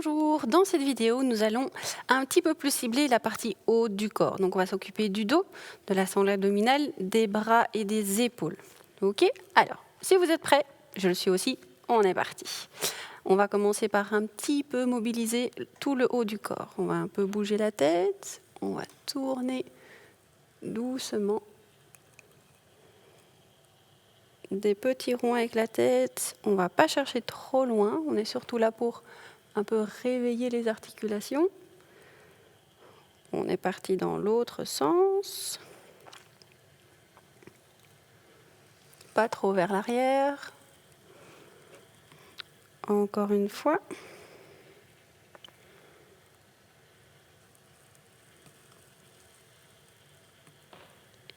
Bonjour, dans cette vidéo, nous allons un petit peu plus cibler la partie haute du corps. Donc on va s'occuper du dos, de la sangle abdominale, des bras et des épaules. Ok? Alors, si vous êtes prêts, je le suis aussi, on est parti. On va commencer par un petit peu mobiliser tout le haut du corps. On va un peu bouger la tête, on va tourner doucement. Des petits ronds avec la tête, on ne va pas chercher trop loin, on est surtout là pour un peu réveiller les articulations. On est parti dans l'autre sens. Pas trop vers l'arrière. Encore une fois.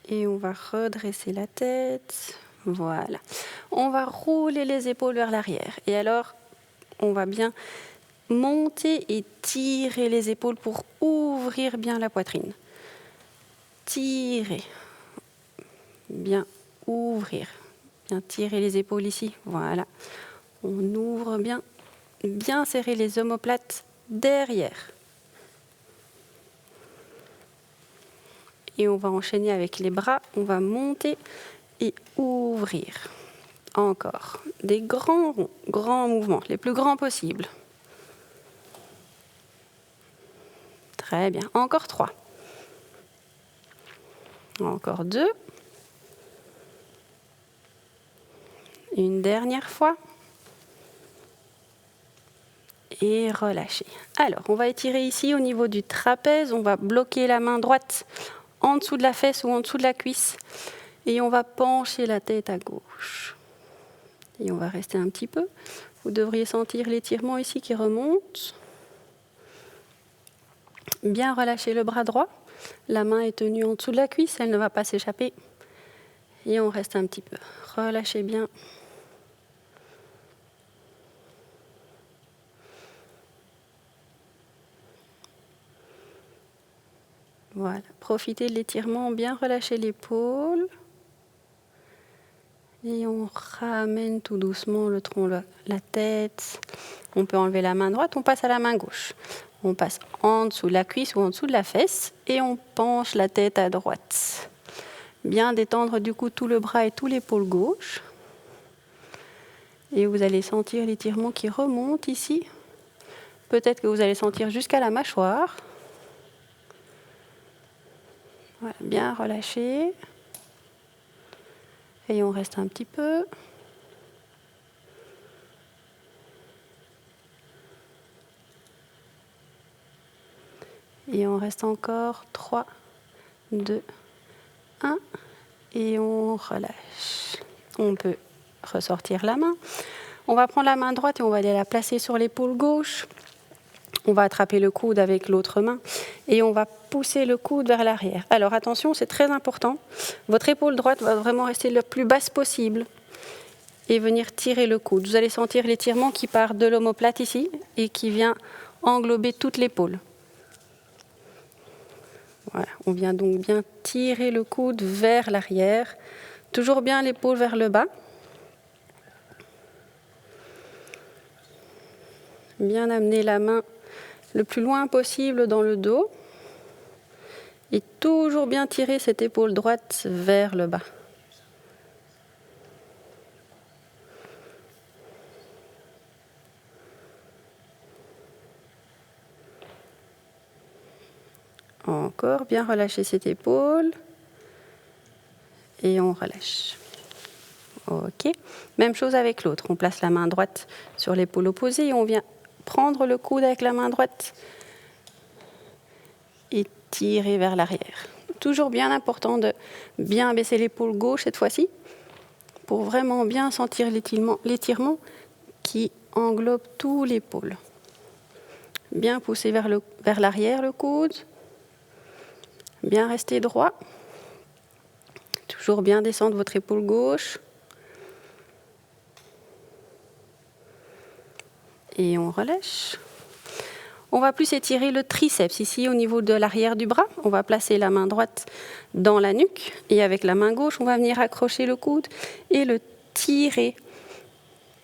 Et on va redresser la tête. Voilà. On va rouler les épaules vers l'arrière. Et alors, on va bien monter et tirer les épaules pour ouvrir bien la poitrine. Tirer. Bien ouvrir. Bien tirer les épaules ici. Voilà. On ouvre bien. Bien serrer les omoplates derrière. Et on va enchaîner avec les bras. On va monter et ouvrir. Encore. Des grands ronds, grands mouvements, les plus grands possibles. Très bien. Encore 3. Encore 2. Une dernière fois. Et relâcher. Alors, on va étirer ici au niveau du trapèze. On va bloquer la main droite en dessous de la fesse ou en dessous de la cuisse. Et on va pencher la tête à gauche. Et on va rester un petit peu. Vous devriez sentir l'étirement ici qui remonte. Bien relâcher le bras droit. La main est tenue en dessous de la cuisse, elle ne va pas s'échapper. Et on reste un petit peu. Relâchez bien. Voilà. Profitez de l'étirement, bien relâcher l'épaule. Et on ramène tout doucement le tronc, la tête. On peut enlever la main droite, on passe à la main gauche. On passe en dessous de la cuisse ou en dessous de la fesse et on penche la tête à droite. Bien détendre du coup tout le bras et tout l'épaule gauche. Et vous allez sentir l'étirement qui remonte ici. Peut-être que vous allez sentir jusqu'à la mâchoire. Voilà, bien relâché. Et on reste un petit peu. Et on reste encore 3, 2, 1. Et on relâche. On peut ressortir la main. On va prendre la main droite et on va aller la placer sur l'épaule gauche. On va attraper le coude avec l'autre main et on va pousser le coude vers l'arrière. Alors attention, c'est très important. Votre épaule droite va vraiment rester le plus basse possible et venir tirer le coude. Vous allez sentir l'étirement qui part de l'omoplate ici et qui vient englober toute l'épaule. Voilà, on vient donc bien tirer le coude vers l'arrière. Toujours bien l'épaule vers le bas. Bien amener la main le plus loin possible dans le dos. Et toujours bien tirer cette épaule droite vers le bas. Encore, bien relâcher cette épaule. Et on relâche. Ok. Même chose avec l'autre. On place la main droite sur l'épaule opposée et on vient prendre le coude avec la main droite et tirer vers l'arrière. Toujours bien important de bien baisser l'épaule gauche cette fois-ci pour vraiment bien sentir l'étirement qui englobe tout l'épaule. Bien pousser vers l'arrière le coude. Bien rester droit. Toujours bien descendre votre épaule gauche. Et on relâche. On va plus étirer le triceps ici au niveau de l'arrière du bras. On va placer la main droite dans la nuque et avec la main gauche, on va venir accrocher le coude et le tirer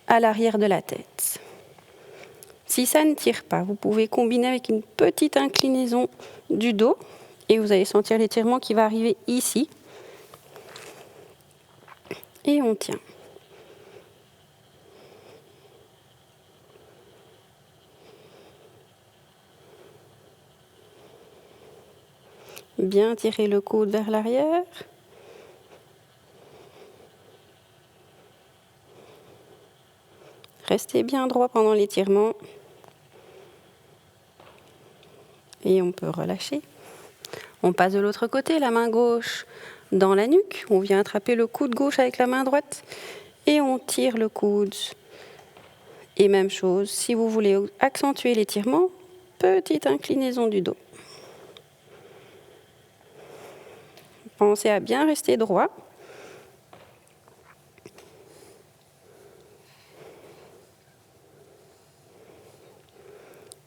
à l'arrière de la tête. Si ça ne tire pas, vous pouvez combiner avec une petite inclinaison du dos et vous allez sentir l'étirement qui va arriver ici. Et on tient. Bien tirer le coude vers l'arrière. Restez bien droit pendant l'étirement. Et on peut relâcher. On passe de l'autre côté, la main gauche dans la nuque. On vient attraper le coude gauche avec la main droite. Et on tire le coude. Et même chose, si vous voulez accentuer l'étirement, petite inclinaison du dos. Pensez à bien rester droit.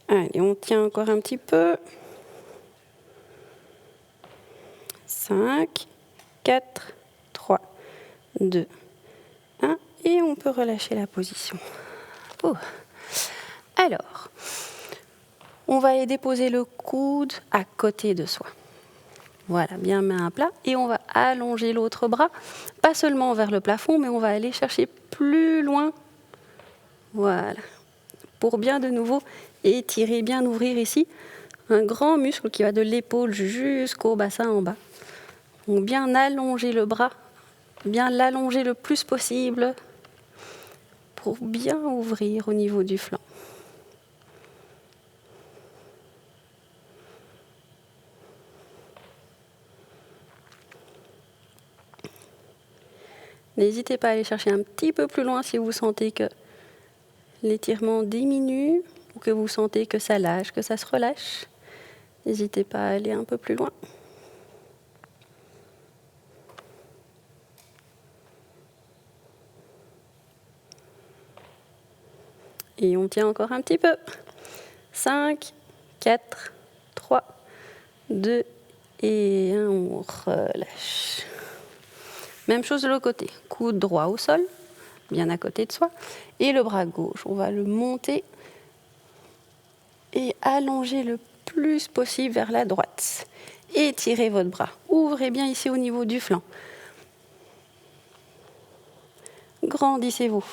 Allez, on tient encore un petit peu. 5, 4, 3, 2, 1. Et on peut relâcher la position. Oh. Alors, on va aller déposer le coude à côté de soi. Voilà, bien main à plat. Et on va allonger l'autre bras, pas seulement vers le plafond, mais on va aller chercher plus loin. Voilà. Pour bien de nouveau étirer, bien ouvrir ici un grand muscle qui va de l'épaule jusqu'au bassin en bas. Donc bien allonger le bras, bien l'allonger le plus possible pour bien ouvrir au niveau du flanc. N'hésitez pas à aller chercher un petit peu plus loin si vous sentez que l'étirement diminue ou que vous sentez que ça lâche, que ça se relâche. N'hésitez pas à aller un peu plus loin. Et on tient encore un petit peu. 5, 4, 3, 2 et 1, on relâche. Même chose de l'autre côté, coude droit au sol, bien à côté de soi. Et le bras gauche, on va le monter et allonger le plus possible vers la droite. Étirez votre bras, ouvrez bien ici au niveau du flanc. Grandissez-vous,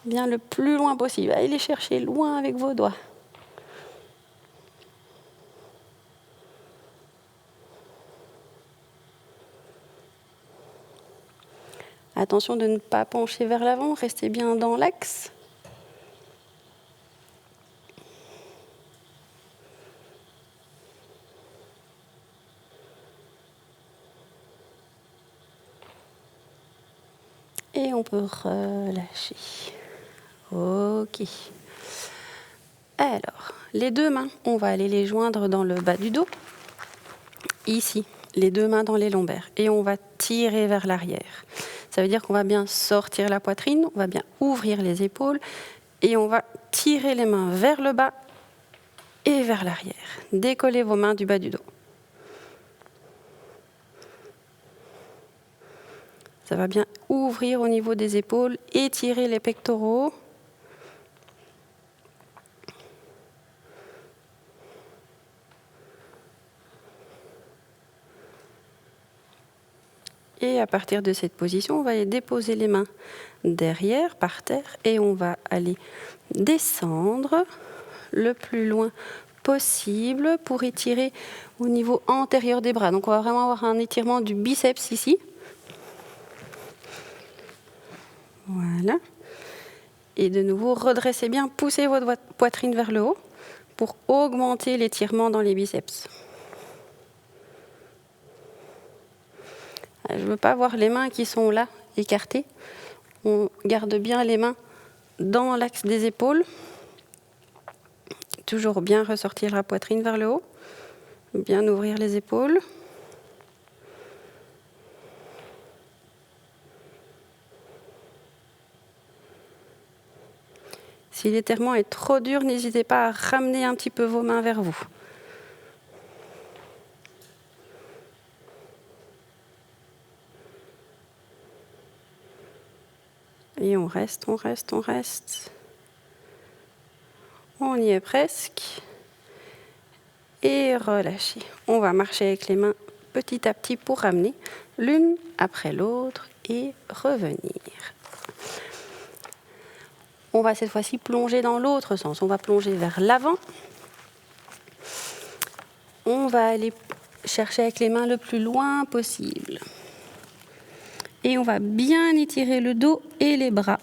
bien le plus loin possible. Allez les chercher loin avec vos doigts. Attention de ne pas pencher vers l'avant, restez bien dans l'axe. Et on peut relâcher. Ok. Alors, les deux mains, on va aller les joindre dans le bas du dos. Ici, les deux mains dans les lombaires. Et on va tirer vers l'arrière. Ça veut dire qu'on va bien sortir la poitrine, on va bien ouvrir les épaules et on va tirer les mains vers le bas et vers l'arrière. Décollez vos mains du bas du dos. Ça va bien ouvrir au niveau des épaules, étirer les pectoraux. Et à partir de cette position, on va aller déposer les mains derrière, par terre, et on va aller descendre le plus loin possible pour étirer au niveau antérieur des bras. Donc on va vraiment avoir un étirement du biceps ici. Voilà. Et de nouveau, redressez bien, poussez votre poitrine vers le haut pour augmenter l'étirement dans les biceps. Je ne veux pas voir les mains qui sont là, écartées. On garde bien les mains dans l'axe des épaules. Toujours bien ressortir la poitrine vers le haut. Bien ouvrir les épaules. Si l'étirement est trop dur, n'hésitez pas à ramener un petit peu vos mains vers vous. Et on reste, on reste, on reste. On y est presque. Et relâchez. On va marcher avec les mains petit à petit pour ramener l'une après l'autre et revenir. On va cette fois-ci plonger dans l'autre sens. On va plonger vers l'avant. On va aller chercher avec les mains le plus loin possible. Et on va bien étirer le dos et les bras.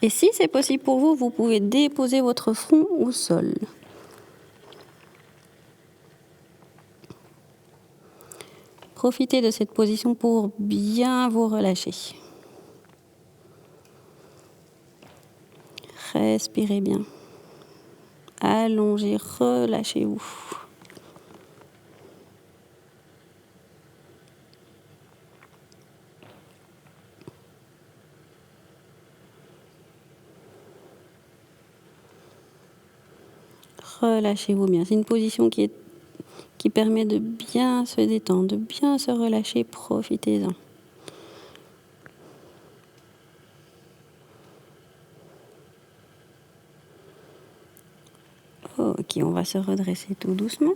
Et si c'est possible pour vous, vous pouvez déposer votre front au sol. Profitez de cette position pour bien vous relâcher. Respirez bien. Allongez, relâchez-vous. Relâchez-vous bien. C'est une position qui permet de bien se détendre, de bien se relâcher. Profitez-en. Ok, on va se redresser tout doucement.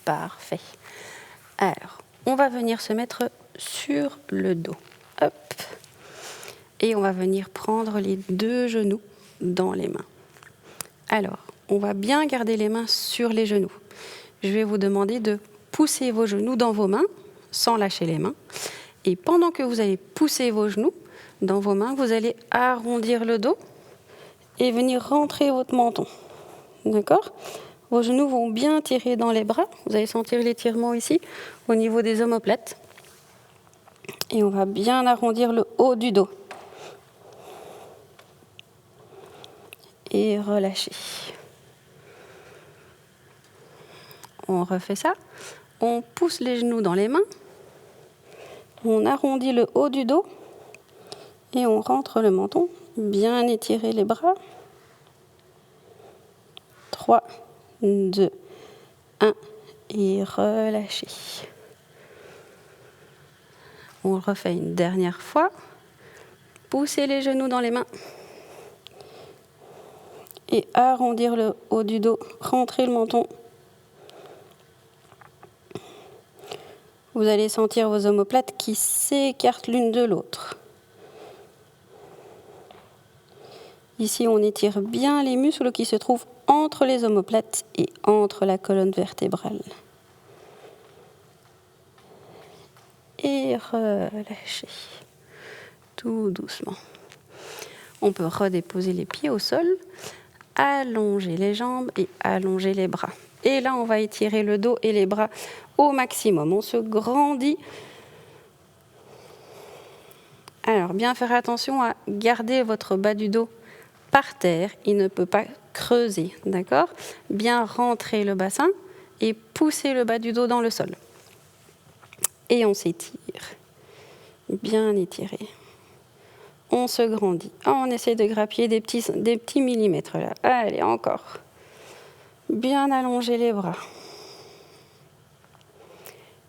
Parfait. Alors, on va venir se mettre sur le dos. Hop. Et on va venir prendre les deux genoux dans les mains. Alors, on va bien garder les mains sur les genoux. Je vais vous demander de pousser vos genoux dans vos mains, sans lâcher les mains. Et pendant que vous allez pousser vos genoux dans vos mains, vous allez arrondir le dos et venir rentrer votre menton. D'accord ? Vos genoux vont bien tirer dans les bras. Vous allez sentir l'étirement ici, au niveau des omoplates. Et on va bien arrondir le haut du dos. Et relâcher. On refait ça. On pousse les genoux dans les mains. On arrondit le haut du dos. Et on rentre le menton. Bien étirer les bras. 3, 2, 1. Et relâcher. On refait une dernière fois. Poussez les genoux dans les mains. Et arrondir le haut du dos. Rentrer le menton. Vous allez sentir vos omoplates qui s'écartent l'une de l'autre. Ici, on étire bien les muscles qui se trouvent entre les omoplates et entre la colonne vertébrale. Et relâchez. Tout doucement. On peut redéposer les pieds au sol, allonger les jambes et allonger les bras. Et là, on va étirer le dos et les bras au maximum. On se grandit. Alors, bien faire attention à garder votre bas du dos par terre. Il ne peut pas creuser, d'accord ? Bien rentrer le bassin et pousser le bas du dos dans le sol. Et on s'étire. Bien étiré. On se grandit. On essaie de grappiller des petits millimètres là. Allez, encore. Bien allonger les bras.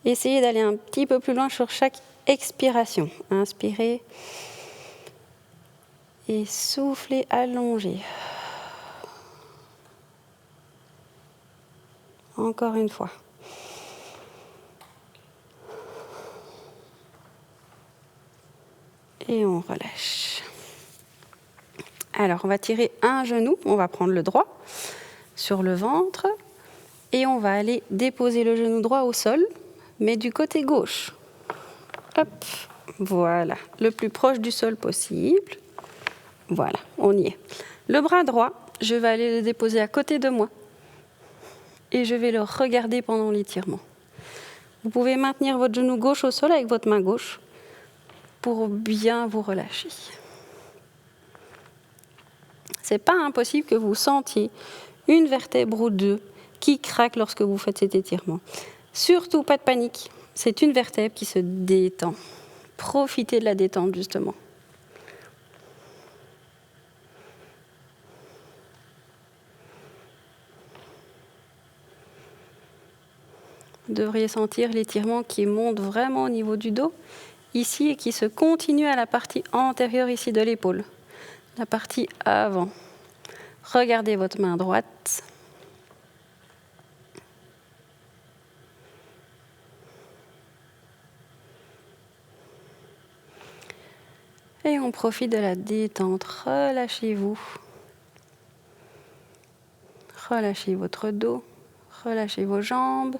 Essayez d'aller un petit peu plus loin sur chaque expiration. Inspirez. Et soufflez, allongez. Encore une fois. Et on relâche. Alors, on va tirer un genou. On va prendre le droit sur le ventre. Et on va aller déposer le genou droit au sol, mais du côté gauche. Hop, voilà. Le plus proche du sol possible. Voilà, on y est. Le bras droit, je vais aller le déposer à côté de moi. Et je vais le regarder pendant l'étirement. Vous pouvez maintenir votre genou gauche au sol avec votre main gauche pour bien vous relâcher. C'est pas impossible que vous sentiez une vertèbre ou deux qui craque lorsque vous faites cet étirement. Surtout pas de panique, c'est une vertèbre qui se détend. Profitez de la détente justement. Vous devriez sentir l'étirement qui monte vraiment au niveau du dos ici et qui se continue à la partie antérieure ici de l'épaule, la partie avant. Regardez votre main droite. Et on profite de la détente. Relâchez-vous. Relâchez votre dos. Relâchez vos jambes.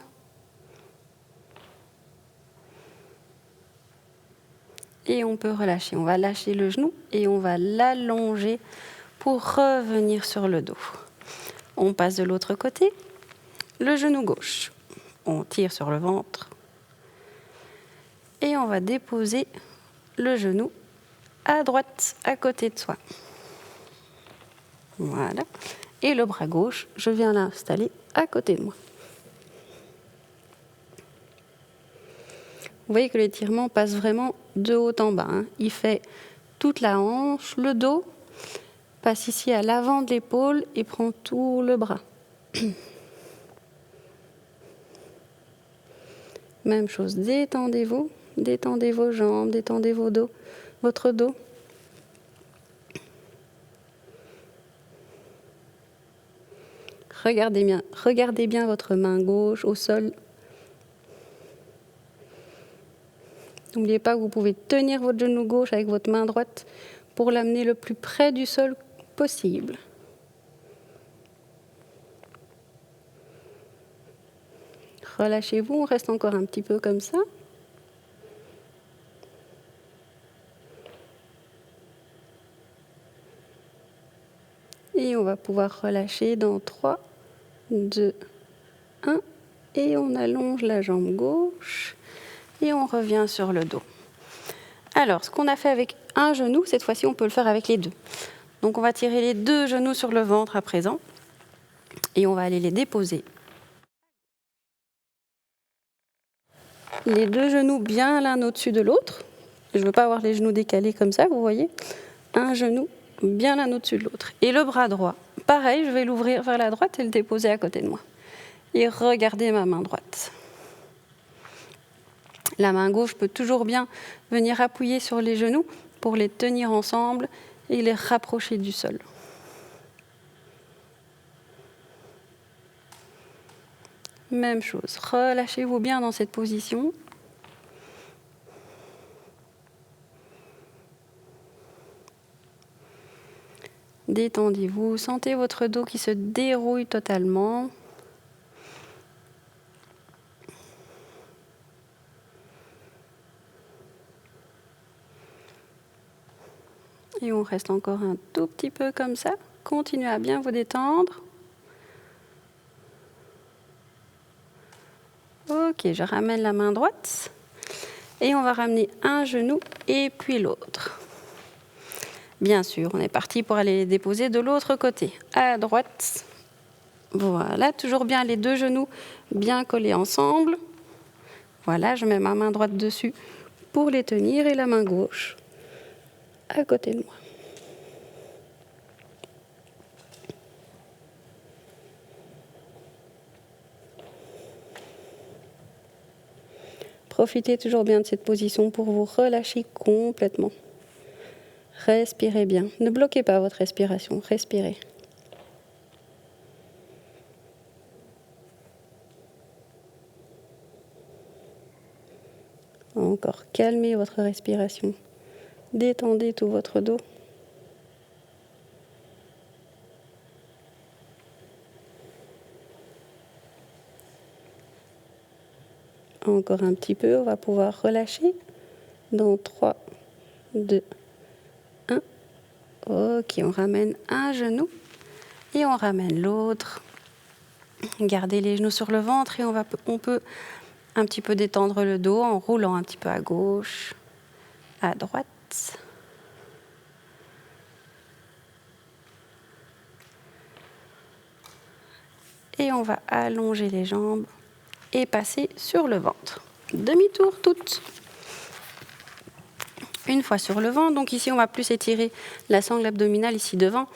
Et on peut relâcher. On va lâcher le genou et on va l'allonger pour revenir sur le dos. On passe de l'autre côté. Le genou gauche. On tire sur le ventre. Et on va déposer le genou à droite, à côté de soi. Voilà. Et le bras gauche, je viens l'installer à côté de moi. Vous voyez que l'étirement passe vraiment de haut en bas, hein. Il fait toute la hanche, le dos, passe ici à l'avant de l'épaule et prend tout le bras. Même chose, détendez-vous, détendez vos jambes, détendez votre dos. Regardez bien votre main gauche au sol. N'oubliez pas que vous pouvez tenir votre genou gauche avec votre main droite pour l'amener le plus près du sol possible. Relâchez-vous, on reste encore un petit peu comme ça. Et on va pouvoir relâcher dans 3, 2, 1. Et on allonge la jambe gauche. Et on revient sur le dos. Alors, ce qu'on a fait avec un genou, cette fois-ci, on peut le faire avec les deux. Donc, on va tirer les deux genoux sur le ventre à présent. Et on va aller les déposer. Les deux genoux bien l'un au-dessus de l'autre. Je ne veux pas avoir les genoux décalés comme ça, vous voyez. Un genou bien l'un au-dessus de l'autre. Et le bras droit, pareil, je vais l'ouvrir vers la droite et le déposer à côté de moi. Et regardez ma main droite. La main gauche peut toujours bien venir appuyer sur les genoux pour les tenir ensemble et les rapprocher du sol. Même chose, relâchez-vous bien dans cette position. Détendez-vous, sentez votre dos qui se dérouille totalement. Et on reste encore un tout petit peu comme ça. Continuez à bien vous détendre. Ok, je ramène la main droite. Et on va ramener un genou et puis l'autre. Bien sûr, on est parti pour aller les déposer de l'autre côté, à droite. Voilà, toujours bien les deux genoux bien collés ensemble. Voilà, je mets ma main droite dessus pour les tenir et la main gauche à côté de moi. Profitez toujours bien de cette position pour vous relâcher complètement. Respirez bien. Ne bloquez pas votre respiration, respirez. Encore, calmez votre respiration. Détendez tout votre dos. Encore un petit peu, on va pouvoir relâcher. Dans 3, 2, 1. Ok, on ramène un genou et on ramène l'autre. Gardez les genoux sur le ventre et on peut un petit peu détendre le dos en roulant un petit peu à gauche, à droite. Et on va allonger les jambes et passer sur le ventre. Demi-tour toutes. Une fois sur le ventre, donc ici on va plus étirer la sangle abdominale ici devant.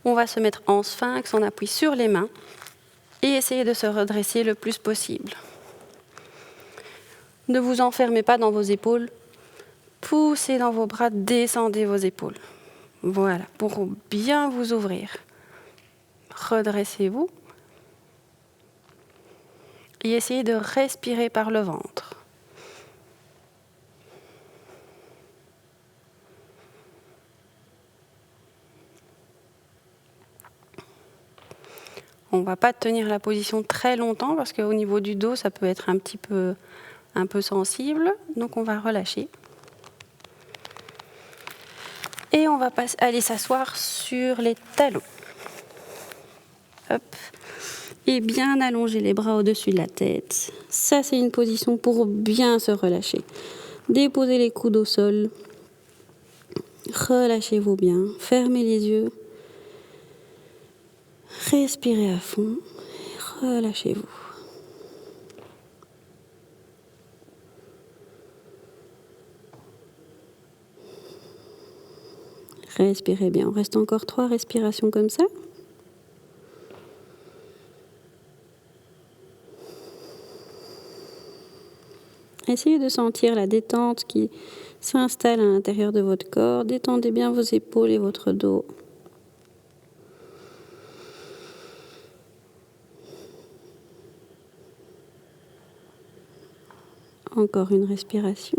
On va se mettre en sphinx, on appuie sur les mains et essayer de se redresser le plus possible. Ne vous enfermez pas dans vos épaules. Poussez dans vos bras, descendez vos épaules. Voilà, pour bien vous ouvrir. Redressez-vous. Et essayez de respirer par le ventre. On ne va pas tenir la position très longtemps parce qu'au niveau du dos, ça peut être un peu sensible. Donc on va relâcher. Et on va aller s'asseoir sur les talons. Hop. Et bien allonger les bras au-dessus de la tête. Ça, c'est une position pour bien se relâcher. Déposez les coudes au sol. Relâchez-vous bien. Fermez les yeux. Respirez à fond. Relâchez-vous. Respirez bien. On reste encore 3 respirations comme ça. Essayez de sentir la détente qui s'installe à l'intérieur de votre corps. Détendez bien vos épaules et votre dos. Encore une respiration.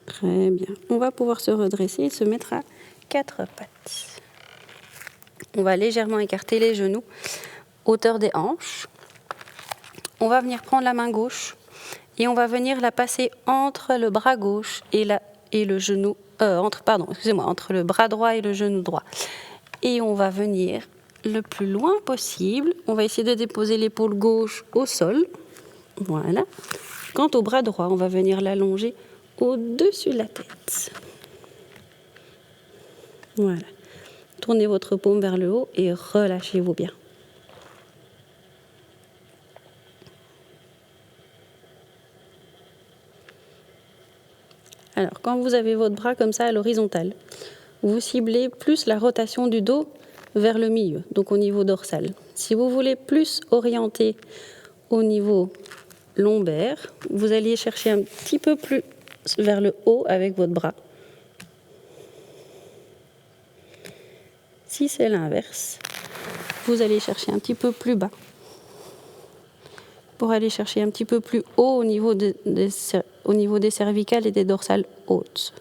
Très bien. On va pouvoir se redresser et se mettre à 4 pattes. On va légèrement écarter les genoux, hauteur des hanches. On va venir prendre la main gauche et on va venir la passer entre le bras gauche et le genou, entre le bras droit et le genou droit. Et on va venir le plus loin possible. On va essayer de déposer l'épaule gauche au sol. Voilà. Quant au bras droit, on va venir l'allonger au-dessus de la tête. Voilà. Tournez votre paume vers le haut et relâchez-vous bien. Alors, quand vous avez votre bras comme ça à l'horizontale, vous ciblez plus la rotation du dos vers le milieu, donc au niveau dorsal. Si vous voulez plus orienter au niveau lombaire, vous allez chercher un petit peu plus vers le haut avec votre bras. Si c'est l'inverse, vous allez chercher un petit peu plus bas pour aller chercher un petit peu plus haut au niveau des cervicales et des dorsales hautes.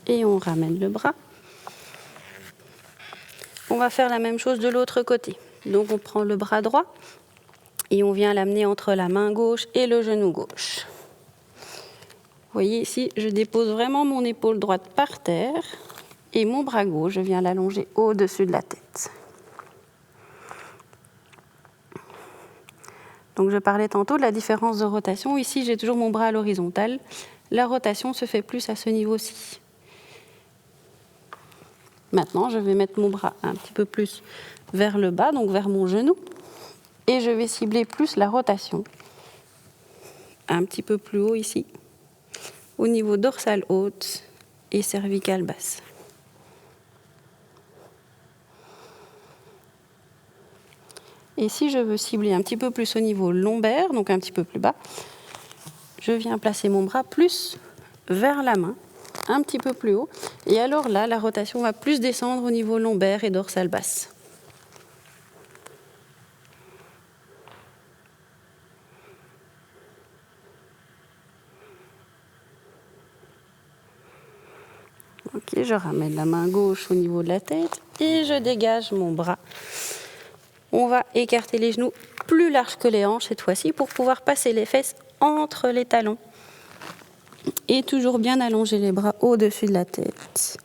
Et on ramène le bras. On va faire la même chose de l'autre côté. Donc on prend le bras droit et on vient l'amener entre la main gauche et le genou gauche. Vous voyez ici, je dépose vraiment mon épaule droite par terre et mon bras gauche, je viens l'allonger au-dessus de la tête. Donc je parlais tantôt de la différence de rotation. Ici, j'ai toujours mon bras à l'horizontale. La rotation se fait plus à ce niveau-ci. Maintenant, je vais mettre mon bras un petit peu plus vers le bas, donc vers mon genou. Et je vais cibler plus la rotation. Un petit peu plus haut ici, au niveau dorsale haute et cervicale basse. Et si je veux cibler un petit peu plus au niveau lombaire, donc un petit peu plus bas, je viens placer mon bras plus vers la main, un petit peu plus haut. Et alors là, la rotation va plus descendre au niveau lombaire et dorsale basse. Ok, je ramène la main gauche au niveau de la tête et je dégage mon bras. On va écarter les genoux plus larges que les hanches cette fois-ci pour pouvoir passer les fesses entre les talons. Et toujours bien allonger les bras au-dessus de la tête.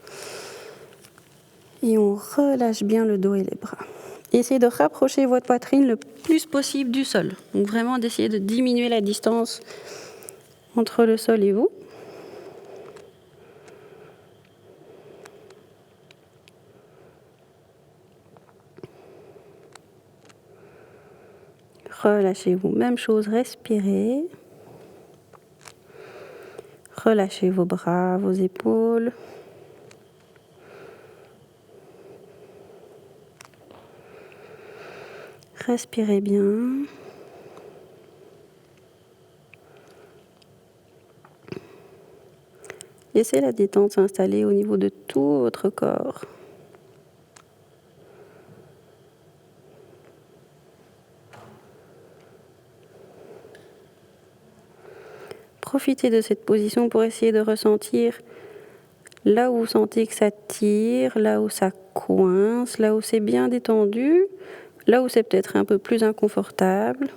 Et on relâche bien le dos et les bras. Essayez de rapprocher votre poitrine le plus possible du sol. Donc vraiment d'essayer de diminuer la distance entre le sol et vous. Relâchez-vous. Même chose, respirez. Relâchez vos bras, vos épaules. Respirez bien. Laissez la détente s'installer au niveau de tout votre corps. Profitez de cette position pour essayer de ressentir là où vous sentez que ça tire, là où ça coince, là où c'est bien détendu, là où c'est peut-être un peu plus inconfortable.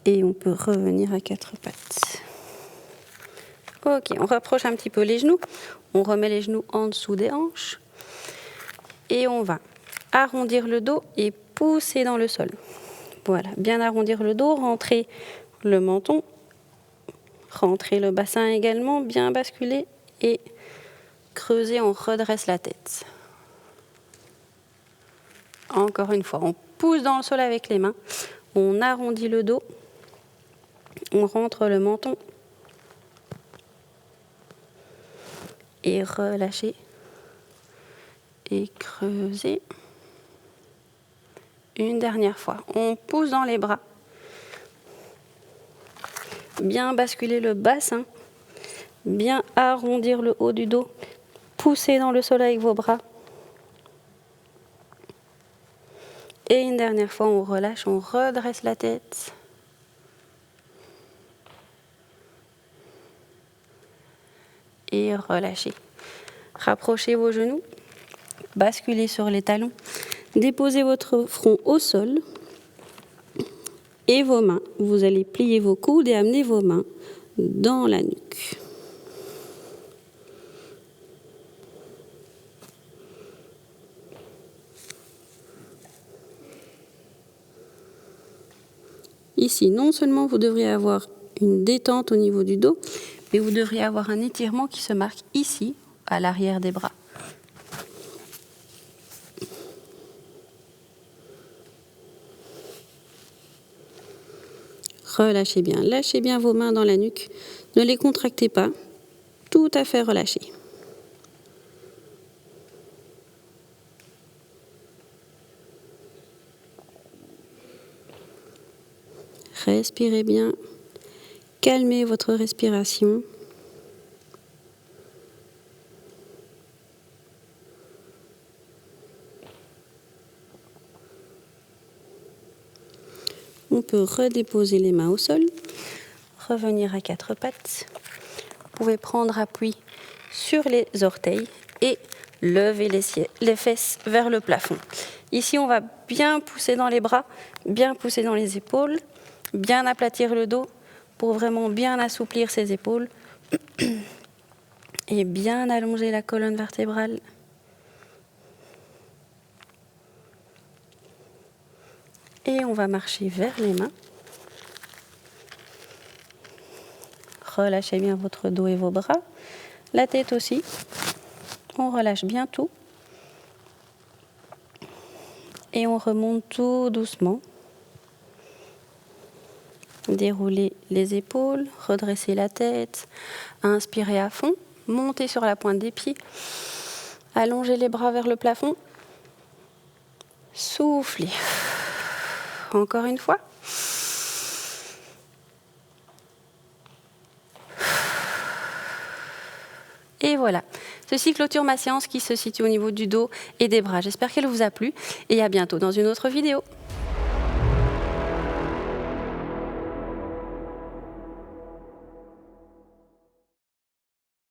Et on peut revenir à 4 pattes. Ok, on rapproche un petit peu les genoux. On remet les genoux en dessous des hanches. Et on va arrondir le dos et pousser dans le sol. Voilà, bien arrondir le dos, rentrer le menton, rentrer le bassin également, bien basculer et creuser, on redresse la tête. Encore une fois, on pousse dans le sol avec les mains, on arrondit le dos, on rentre le menton et relâchez et creusez. Une dernière fois, on pousse dans les bras, bien basculer le bassin, bien arrondir le haut du dos, poussez dans le sol avec vos bras. Et une dernière fois, on relâche, on redresse la tête. Et relâchez. Rapprochez vos genoux, basculez sur les talons, déposez votre front au sol et vos mains. Vous allez plier vos coudes et amener vos mains dans la nuque. Ici, non seulement vous devriez avoir une détente au niveau du dos, mais vous devriez avoir un étirement qui se marque ici, à l'arrière des bras. Relâchez bien, lâchez bien vos mains dans la nuque, ne les contractez pas, tout à fait relâchez. Respirez bien, calmez votre respiration. On peut redéposer les mains au sol, revenir à 4 pattes. Vous pouvez prendre appui sur les orteils et lever les fesses vers le plafond. Ici, on va bien pousser dans les bras, bien pousser dans les épaules, bien aplatir le dos pour vraiment bien assouplir ses épaules et bien allonger la colonne vertébrale. Et on va marcher vers les mains. Relâchez bien votre dos et vos bras. La tête aussi. On relâche bien tout. Et on remonte tout doucement. Déroulez les épaules, redressez la tête, inspirez à fond, montez sur la pointe des pieds, allongez les bras vers le plafond, soufflez. Encore une fois. Et voilà, ceci clôture ma séance qui se situe au niveau du dos et des bras. J'espère qu'elle vous a plu et à bientôt dans une autre vidéo.